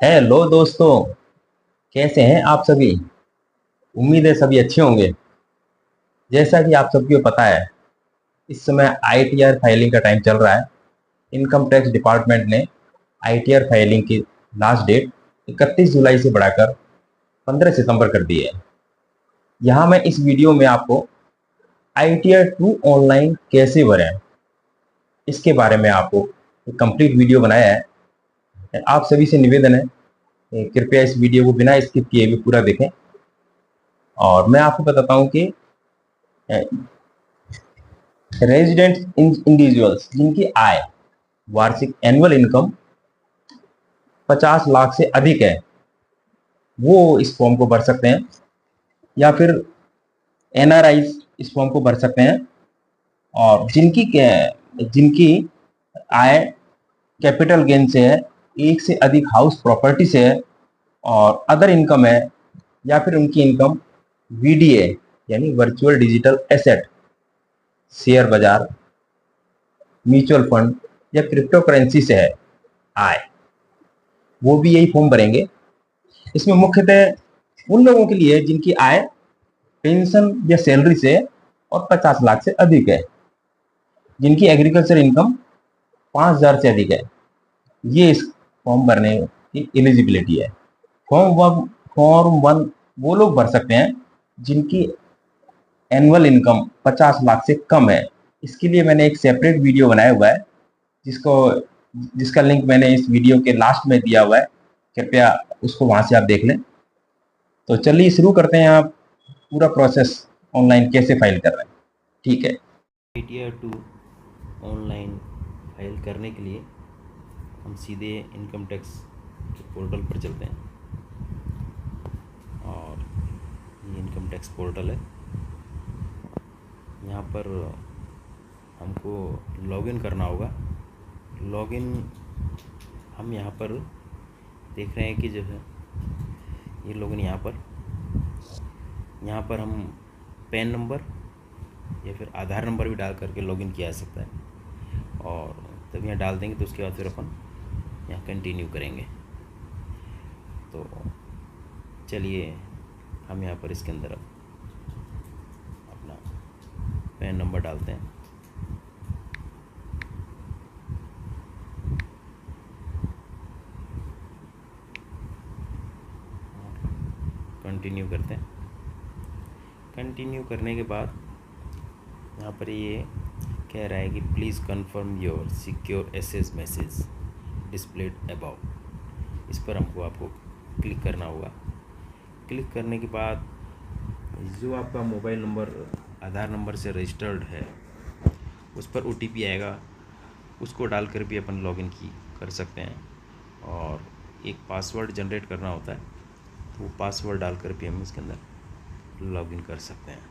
Hello दोस्तों। कैसे हैं आप सभी? उम्मीद है सभी अच्छे होंगे। जैसा कि आप सबको पता है, इस समय आईटीआर फाइलिंग का टाइम चल रहा है। इनकम टैक्स डिपार्टमेंट ने आईटीआर फाइलिंग की लास्ट डेट 31 जुलाई से बढ़ाकर 15 सितंबर कर दी है। यहाँ मैं इस वीडियो में आपको आईटीआर 2 ऑनलाइन कैसे भरें, इसके बारे में आपको एक कंप्लीट वीडियो बनाया है। आप सभी से निवेदन है, कृपया इस वीडियो को बिना स्किप किए भी पूरा देखें। और मैं आपको बताता हूँ कि रेजिडेंट इंडिविजुअल्स जिनकी आय वार्षिक एनुअल इनकम 50 लाख से अधिक है, वो इस फॉर्म को भर सकते हैं। या फिर एनआरआई इस फॉर्म को भर सकते हैं। और जिनकी आय कैपिटल गेन से है, एक से अधिक हाउस प्रॉपर्टी से है, और अदर इनकम है, या फिर उनकी इनकम वीडीए यानी वर्चुअल डिजिटल एसेट, शेयर बाजार, म्यूचुअल फंड या क्रिप्टो करेंसी से है आय, वो भी यही फॉर्म भरेंगे। इसमें मुख्यतः उन लोगों के लिए जिनकी आय पेंशन या सैलरी से और 50 लाख से अधिक है, जिनकी एग्रीकल्चर इनकम 5,000 से अधिक है, ये इस फॉर्म भरने की एलिजिबिलिटी है। फॉर्म 1 वो लोग भर सकते हैं जिनकी एनुअल इनकम 50 लाख से कम है। इसके लिए मैंने एक सेपरेट वीडियो बनाया हुआ है, जिसको जिसका लिंक मैंने इस वीडियो के लास्ट में दिया हुआ है। कृपया उसको वहां से आप देख लें। तो चलिए शुरू करते हैं। आप पूरा प्रोसेस ऑनलाइन कैसे फाइल कर रहे हैं, ठीक है। आईटीआर 2 ऑनलाइन फाइल करने के लिए हम सीधे इनकम टैक्स के पोर्टल पर चलते हैं। और ये इनकम टैक्स पोर्टल है। यहाँ पर हमको लॉगिन करना होगा। लॉगिन हम यहाँ पर देख रहे हैं कि जो है ये लॉगिन यहाँ पर हम पैन नंबर या फिर आधार नंबर भी डाल करके लॉगिन किया जा सकता है। और तब यहाँ डाल देंगे तो उसके बाद फिर अपन यहाँ कंटिन्यू करेंगे। तो चलिए हम यहाँ पर इसके अंदर अब अपना पैन नंबर डालते हैं। कंटिन्यू करते हैं। कंटिन्यू करने के बाद यहाँ पर ये कह रहा है कि please confirm your secure access message displayed above. इस पर आपको क्लिक करना होगा। क्लिक करने के बाद जो आपका मोबाइल नंबर आधार नंबर से रजिस्टर्ड है उस पर ओटीपी आएगा, उसको डालकर भी अपन लॉगिन कर सकते हैं। और एक पासवर्ड जनरेट करना होता है, तो वो पासवर्ड डालकर भी हम इसके अंदर लॉगिन कर सकते हैं।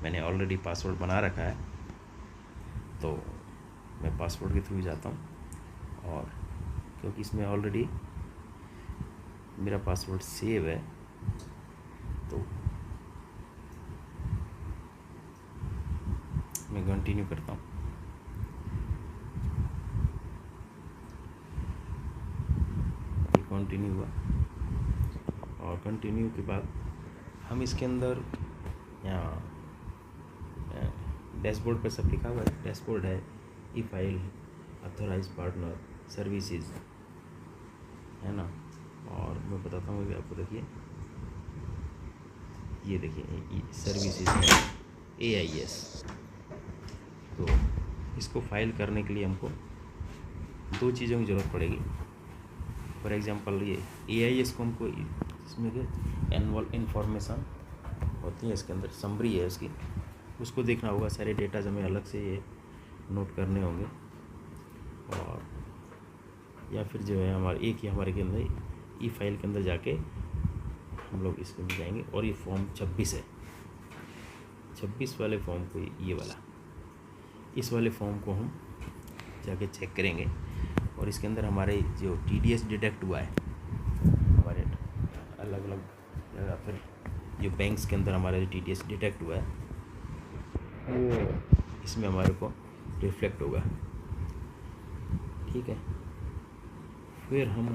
मैंने ऑलरेडी पासवर्ड बना रखा है, तो मैं पासवर्ड के थ्रू जाता हूँ। और क्योंकि इसमें ऑलरेडी मेरा पासवर्ड सेव है, तो मैं कंटिन्यू करता हूँ। ये कंटिन्यू हुआ। और कंटिन्यू के बाद हम इसके अंदर यहाँ डैशबोर्ड पर सब लिखा हुआ है। डैशबोर्ड है, ई फाइल, ऑथोराइज पार्टनर, सर्विसेज, है ना। और मैं बताता हूँ कि आपको, देखिए ये देखिए सर्विसेज है AIS। तो इसको फाइल करने के लिए हमको दो चीज़ों की ज़रूरत पड़ेगी। फॉर एग्जांपल ये AIS को हमको इसमें एनुअल इन्फॉर्मेशन होती है, इसके अंदर समरी है उसकी, उसको देखना होगा। सारे डेटाज हमें अलग से ये नोट करने होंगे। और या फिर जो है हमारे के अंदर ई फाइल के अंदर जाके हम लोग इसके अंदर जाएंगे। और ये फॉर्म 26 है, 26 वाले फॉर्म को, ये वाला, इस वाले फॉर्म को हम जाके चेक करेंगे। और इसके अंदर हमारे जो TDS डिडक्ट हुआ है, हमारे अलग अलग जगह पर जो बैंक्स के अंदर हमारा जो TDS डिडक्ट हुआ है, वो इसमें हमारे को रिफ्लेक्ट होगा, ठीक है। फिर हम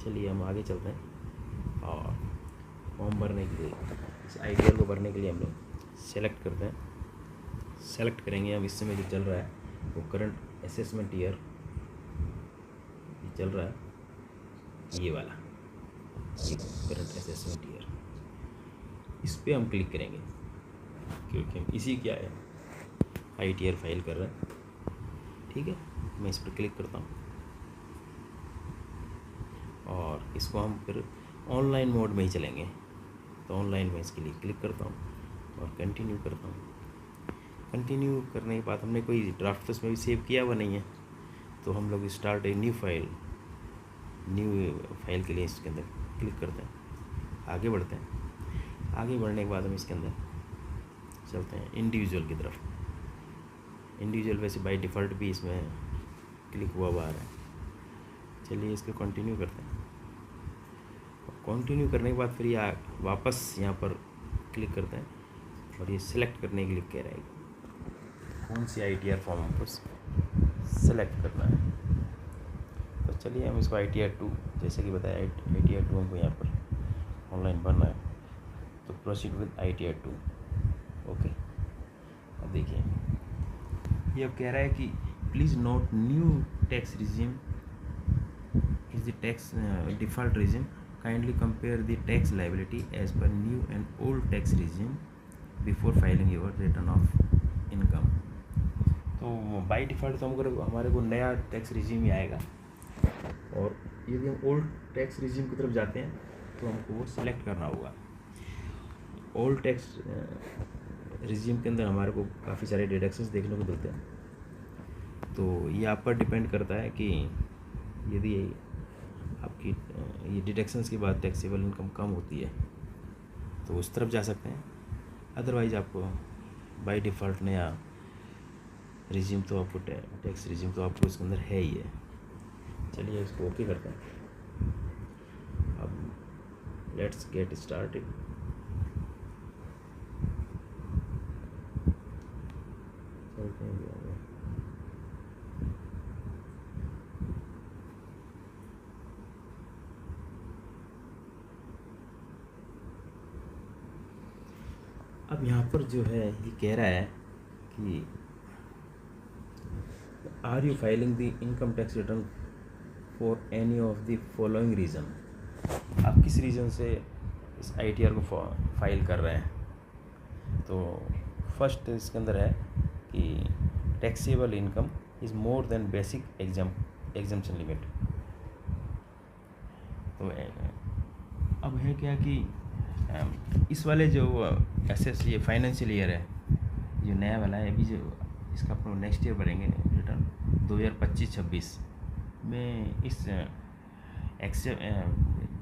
चलिए हम आगे चलते हैं और फॉर्म भरने के लिए इस आईटीआर को भरने के लिए हम लोग सेलेक्ट करते हैं। सेलेक्ट करेंगे हम इस समय जो चल रहा है वो करंट असेसमेंट ईयर चल रहा है, ये वाला ये करंट असेसमेंट ईयर, इस पर हम क्लिक करेंगे क्योंकि हम इसी क्या है आईटीआर फाइल कर रहे हैं। ठीक है, मैं इस पर क्लिक करता हूँ और इसको हम फिर ऑनलाइन मोड में ही चलेंगे, तो ऑनलाइन में इसके लिए क्लिक करता हूँ और कंटिन्यू करता हूँ। कंटिन्यू करने के बाद हमने कोई ड्राफ्ट उसमें भी सेव किया हुआ नहीं है, तो हम लोग स्टार्ट ए न्यू फाइल के लिए इसके अंदर क्लिक करते हैं, आगे बढ़ते हैं। आगे बढ़ने के बाद हम इसके अंदर चलते हैं इंडिविजुअल की तरफ। इंडिविजुअल वैसे बाय डिफ़ॉल्ट भी इसमें क्लिक हुआ आ रहा है। चलिए इसको कंटिन्यू करते हैं। कंटिन्यू करने के बाद फिर ये वापस यहाँ पर क्लिक करते हैं और ये सिलेक्ट करने के लिए कह रहा है कौन सी आईटीआर फॉर्म हमको सेलेक्ट करना है। तो चलिए हम इसको ITR 2 जैसे कि बताया ITR 2 हमको यहाँ पर ऑनलाइन भरना है, तो प्रोसीड विद ITR 2। ओके, अब देखिए ये अब कह रहा है कि please note new tax regime is the tax default regime, kindly compare the tax liability as per new and old tax regime before filing your return of income. तो by default तो हमको हमारे को नया टैक्स रिजिम ही आएगा, और यदि हम ओल्ड टैक्स रिजिम की तरफ जाते हैं तो हमको वो सिलेक्ट करना होगा। ओल्ड टैक्स रिजिम के अंदर हमारे को काफ़ी सारे डिडक्शंस देखने को मिलते हैं, तो ये आप पर डिपेंड करता है कि यदि आपकी ये डिडक्शंस के बाद टैक्सेबल इनकम कम होती है तो उस तरफ जा सकते हैं, अदरवाइज़ आपको बाय डिफ़ॉल्ट नया रिजिम तो आपको टैक्स रिजिम तो आपको इसके अंदर है ही है। चलिए इसको ओके करते हैं। अब लेट्स गेट स्टार्टेड। चलते हैं आगे। अब यहाँ पर जो है ये कह रहा है कि are you filing the income tax return for any of the following reason. आप किस रीज़न से इस ITR को फाइल कर रहे हैं। तो फर्स्ट इसके अंदर है कि taxable income is more than basic exemption limit. तो अब है क्या कि इस वाले जो ये फाइनेंशियल ईयर है जो नया वाला है, अभी जो इसका अपन नेक्स्ट ईयर भरेंगे रिटर्न 2025-26 में, इस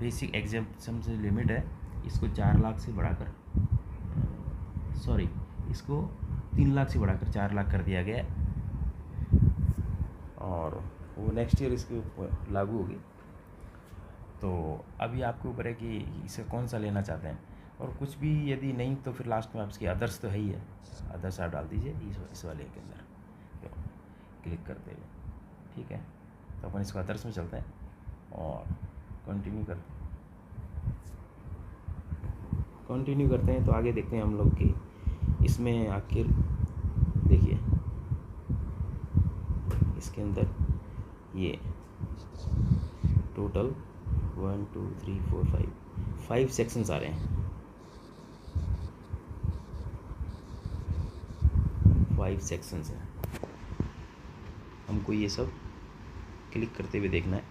बेसिक एग्जाम्पशन से लिमिट है इसको 4 लाख से बढ़ाकर इसको 3 लाख से बढ़ाकर 4 लाख कर दिया गया है, और वो नेक्स्ट ईयर इसके ऊपर लागू होगी। तो अभी आपके ऊपर है कि इसे कौन सा लेना चाहते हैं, और कुछ भी यदि नहीं तो फिर लास्ट में आपकी अदर्स तो है ही है, अदर्स आप डाल दीजिए इस वाले के अंदर क्लिक करते हुए। ठीक है, तो अपन इसको अदर्स में चलते हैं और कंटिन्यू करते हैं। तो आगे देखते हैं हम लोग कि इसमें आखिर देखिए इसके अंदर ये टोटल 1 2 3 4 5 सेक्शंस आ रहे हैं। 5 सेक्शंस हैं, हमको ये सब क्लिक करते हुए देखना है।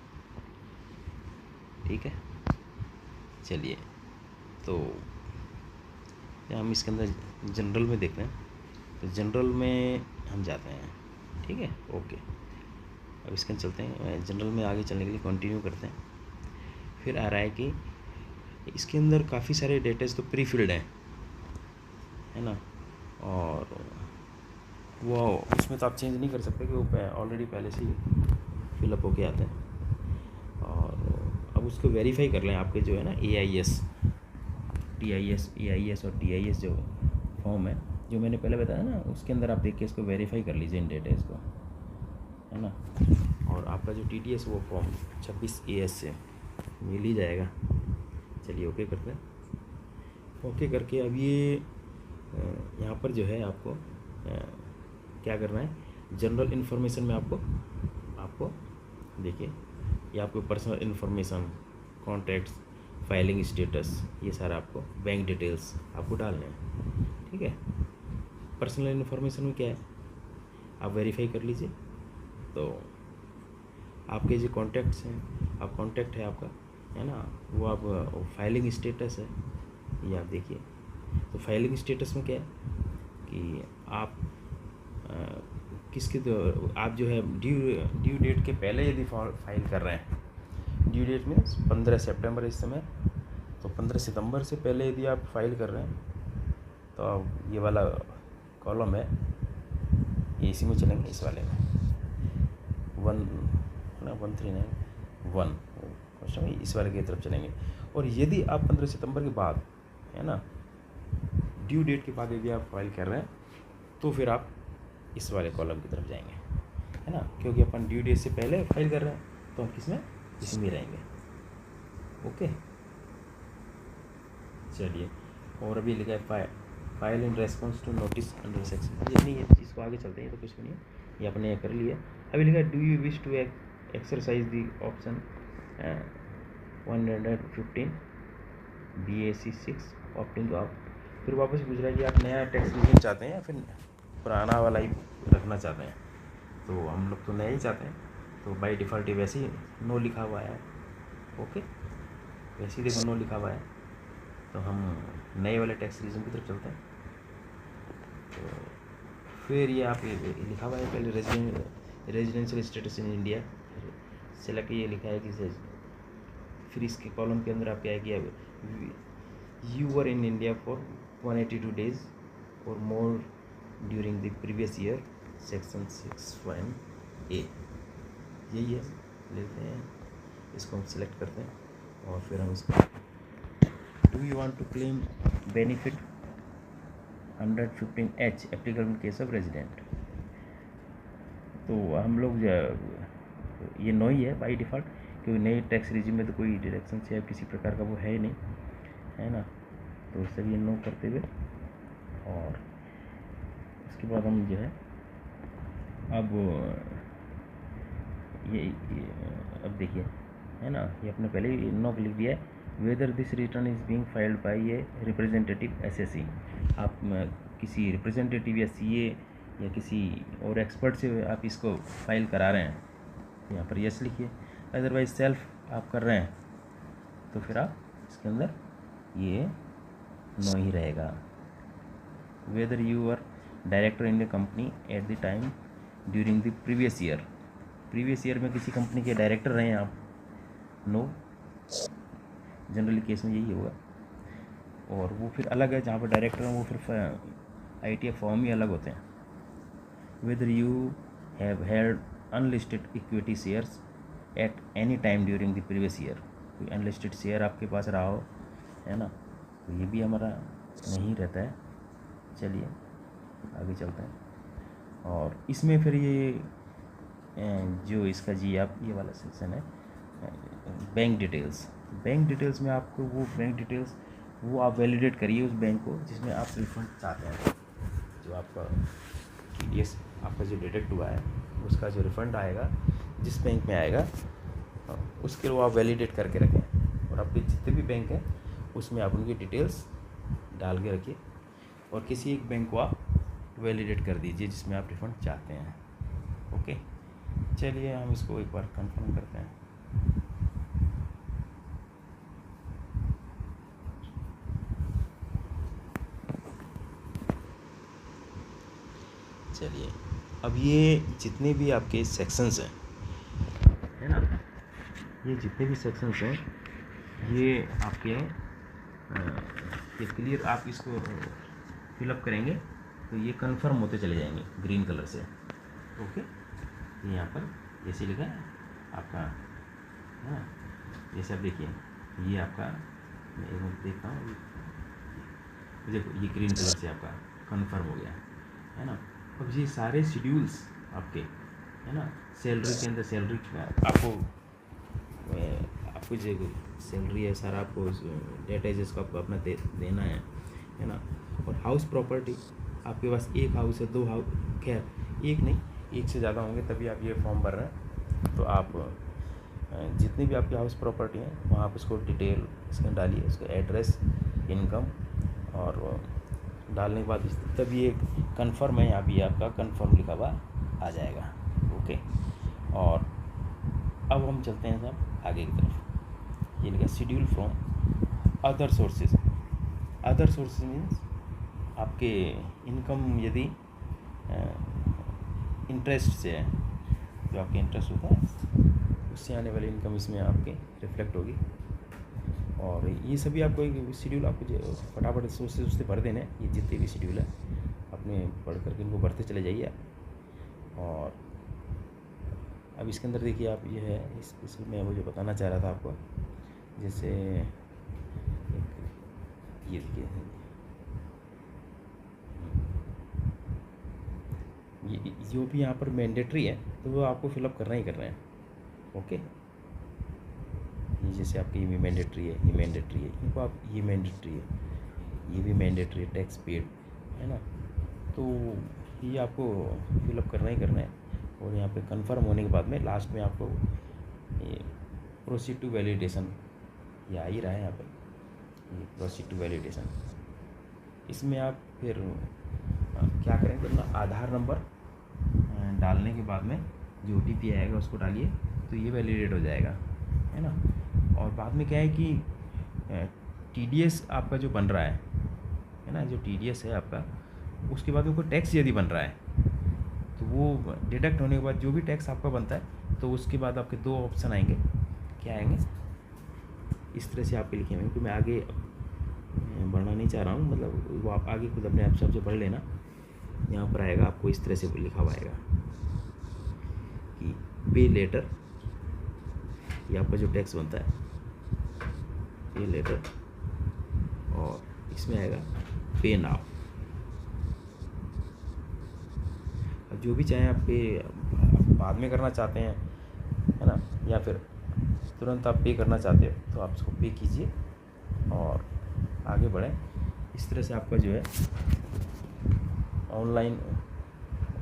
ठीक है, चलिए तो हम इसके अंदर जनरल में देखते हैं, तो जनरल में हम जाते हैं। ठीक है, ओके, अब इसके अंदर चलते हैं। जनरल में आगे चलने के लिए कंटिन्यू करते हैं। फिर आ रहा है कि इसके अंदर काफ़ी सारे डेटाज तो प्री फिल्ड हैं, है ना, और वो उसमें तो आप चेंज नहीं कर सकते कि वो ऑलरेडी पहले से ही फिलअप होके आते हैं। और अब उसको वेरीफाई कर लें, आपके जो है ना AIS TIS EIS और TIS जो फॉर्म है जो मैंने पहले बताया ना, उसके अंदर आप देख के इसको वेरीफाई कर लीजिए इन डेटाज को, है ना। और आपका जो TDS वो फॉर्म 26 AS से मिल ही जाएगा। चलिए ओके करते हैं। ओके करके अब ये यहाँ पर जो है आपको क्या करना है, जनरल इन्फॉर्मेशन में आपको देखिए, ये आपको personal information, contacts, filing status, ये सारा आपको बैंक डिटेल्स आपको डालने हैं। ठीक है, पर्सनल इन्फॉर्मेशन में क्या है आप वेरीफाई कर लीजिए। तो आपके जो कॉन्टैक्ट्स हैं, आप कॉन्टैक्ट है आपका, है ना, वो आप फाइलिंग स्टेटस है, ये आप देखिए। तो फाइलिंग स्टेटस में क्या है कि आप किसके तो आप जो है ड्यू डेट के पहले यदि फाइल कर रहे हैं, ड्यू डेट में 15 सितंबर इस समय, तो 15 सितंबर से पहले यदि आप फाइल कर रहे हैं तो आप ये वाला कॉलम है ये इसी में चलेंगे, इस वाले में 1391 क्वेश्चन में इस वाले की तरफ चलेंगे। और यदि आप 15 सितंबर के बाद, है ना, ड्यू डेट के बाद यदि आप फाइल कर रहे हैं तो फिर आप इस वाले कॉलम की तरफ जाएंगे, है ना, क्योंकि अपन ड्यू डेट से पहले फाइल कर रहे हैं तो हम किसमें, इसमें रहेंगे। ओके, चलिए। और अभी लिखा है file in response to notice under section, ये नहीं है, इसको आगे चलते हैं, तो कुछ भी नहीं है, ये अपने कर लिया। अभी लिखा है do you wish to exercise the option 115 BAC6 opting to आप, फिर वापस पूछ रहा है कि आप नया टैक्स रिजिम चाहते हैं या फिर पुराना वाला ही रखना चाहते हैं। तो हम लोग तो नया ही चाहते हैं, तो बाय डिफ़ॉल्ट वैसे ही नो लिखा हुआ है। ओके, वैसे ही देखो नो लिखा हुआ है, तो हम नए वाले टैक्स रिजिम की तरफ चलते हैं। तो फिर ये आप ये लिखा हुआ है पहले residential status in India, select ये लिखा है कि फिर इसके कॉलम के अंदर आप क्या है कि you were in India for 182 days और मोर during the previous year, section 61A, यही है। लेते हैं इसको, हम सिलेक्ट करते हैं और फिर हम इसको do you want to claim benefit 115H applicable in case of resident, तो हम लोग ये नो ही है बाई डिफ़ॉल्ट, क्योंकि नए टैक्स रिजिम में तो कोई डिडक्शन या किसी प्रकार का वो है ही नहीं, है ना। तो उससे भी नो करते हुए, और उसके बाद हम जो है अब ये अब देखिए, है ना, ये अपने पहले ही नो लिख दिया है। Whether this return is being filed by a representative SSE, आप किसी रिप्रेजेंटेटिव या CA या किसी और एक्सपर्ट से आप इसको फाइल करा रहे हैं, यहाँ पर यस लिखिए। अदरवाइज सेल्फ आप कर रहे हैं तो फिर आप इसके अंदर ये नो ही रहेगा। Whether you are director in the company at the time during the previous year में किसी कंपनी के डायरेक्टर रहे हैं आप, नो। जनरली केस में यही होगा। और वो फिर अलग है, जहाँ पर डायरेक्टर हैं वो फिर ITF फॉर्म ही अलग होते हैं। Whether you have held unlisted equity shares at any time during the previous year, कोई अनलिस्टेड शेयर आपके पास रहा हो, है ना, तो ये भी हमारा नहीं रहता है। चलिए आगे चलते हैं। और इसमें फिर ये जो इसका जी आप ये वाला सेक्शन है बैंक डिटेल्स में आपको वो बैंक डिटेल्स वो आप वैलिडेट करिए उस बैंक को जिसमें आप रिफंड चाहते हैं। जो आपका TDS आपका जो डिडक्ट हुआ है उसका जो रिफ़ंड आएगा जिस बैंक में आएगा उसके वो आप वैलिडेट करके रखें, और आपके जितने भी बैंक हैं उसमें आप उनकी डिटेल्स डाल के रखिए, और किसी एक बैंक को आप वैलिडेट कर दीजिए जिसमें आप रिफ़ंड चाहते हैं। ओके, चलिए हम इसको एक बार कंफर्म करते हैं। चलिए, अब ये जितने भी आपके सेक्शंस हैं, है ना, ये जितने भी सेक्शंस हैं ये आपके ये क्लियर, आप इसको फिलअप करेंगे तो ये कंफर्म होते चले जाएंगे ग्रीन कलर से। ओके, ये यहाँ पर जैसे लिखा है आपका, है ना, जैसे आप देखिए ये आपका, मैं एक मिनट देखता हूँ, देखो ये ग्रीन कलर से आपका कंफर्म हो गया, है ना। अब ये सारे शेड्यूल्स आपके, है ना, सैलरी के अंदर सैलरी आपको आपको जो सैलरी है सारा आपको डेटा है जिसको आपको अपना देना है ना। और हाउस प्रॉपर्टी, आपके पास एक हाउस है, दो हाउस, खैर एक नहीं, एक से ज़्यादा होंगे तभी आप ये फॉर्म भर रहे हैं। तो आप जितनी भी आपकी हाउस प्रॉपर्टी है वहाँ आप उसको डिटेल इसमें डालिए, उसका एड्रेस, इनकम, और डालने के बाद तब ये कन्फर्म है, यहाँ भी आपका कन्फर्म लिखा हुआ आ जाएगा। ओके, और अब हम चलते हैं साहब आगे की तरफ। ये लिखा schedule from other sources. Other sources means आपके इनकम यदि इंटरेस्ट से है, जो आपके इंटरेस्ट होता है उससे आने वाली इनकम इसमें आपके रिफ्लेक्ट होगी। और ये सभी आपको एक शेड्यूल आपको जो फटाफट सोर्सेज उससे भर देने हैं। ये जितने भी शेड्यूल है अपने पढ़ करके इनको भरते चले जाइए। और अब इसके अंदर देखिए आप, ये है इसमें वो जो बताना चाह रहा था आपको, जैसे ये देखिए, ये जो भी यहाँ पर मैंडेटरी है तो वो आपको फिलअप करना ही करना है। ओके, ये जैसे आपकी ये भी मैंडेटरी है, ये मैंडेटरी है, इनको आप, ये मैंडेटरी है, ये भी मैंडेटरी है, टैक्स पेड है ना। तो ये आपको फिलअप करना ही करना है। और यहाँ पे कंफर्म होने के बाद में लास्ट में आपको ये प्रोसीड टू वैलिडेशन, ये आ ही रहा है यहाँ पे, ये प्रोसीड टू वैलिडेशन। इसमें आप फिर क्या करेंगे, अपना आधार नंबर डालने के बाद में जो OTP आएगा उसको डालिए, तो ये वैलिडेट हो जाएगा, है ना। और बाद में क्या है कि TDS आपका जो बन रहा है ना, जो TDS है आपका, उसके बाद में कोई टैक्स यदि बन रहा है तो वो डिडक्ट होने के बाद जो भी टैक्स आपका बनता है, तो उसके बाद आपके दो ऑप्शन आएंगे। क्या आएंगे, इस तरह से आपके लिखे हुए हैं, क्योंकि मैं आगे बढ़ना नहीं चाह रहा हूँ, मतलब वो आप आगे खुद अपने आप से पढ़ लेना। यहाँ पर आएगा आपको इस तरह से लिखा हुआ आएगा कि पे लेटर, ये आपका जो टैक्स बनता है, पे लेटर, और इसमें आएगा पे नाउ। अब जो भी चाहें आप पे बाद में करना चाहते हैं, है ना, या फिर तुरंत आप पे करना चाहते हो, तो आप उसको पे कीजिए और आगे बढ़ें। इस तरह से आपका जो है ऑनलाइन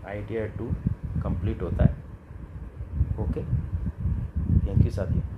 ITR 2 कंप्लीट होता है। ओके, थैंक यू साथियों।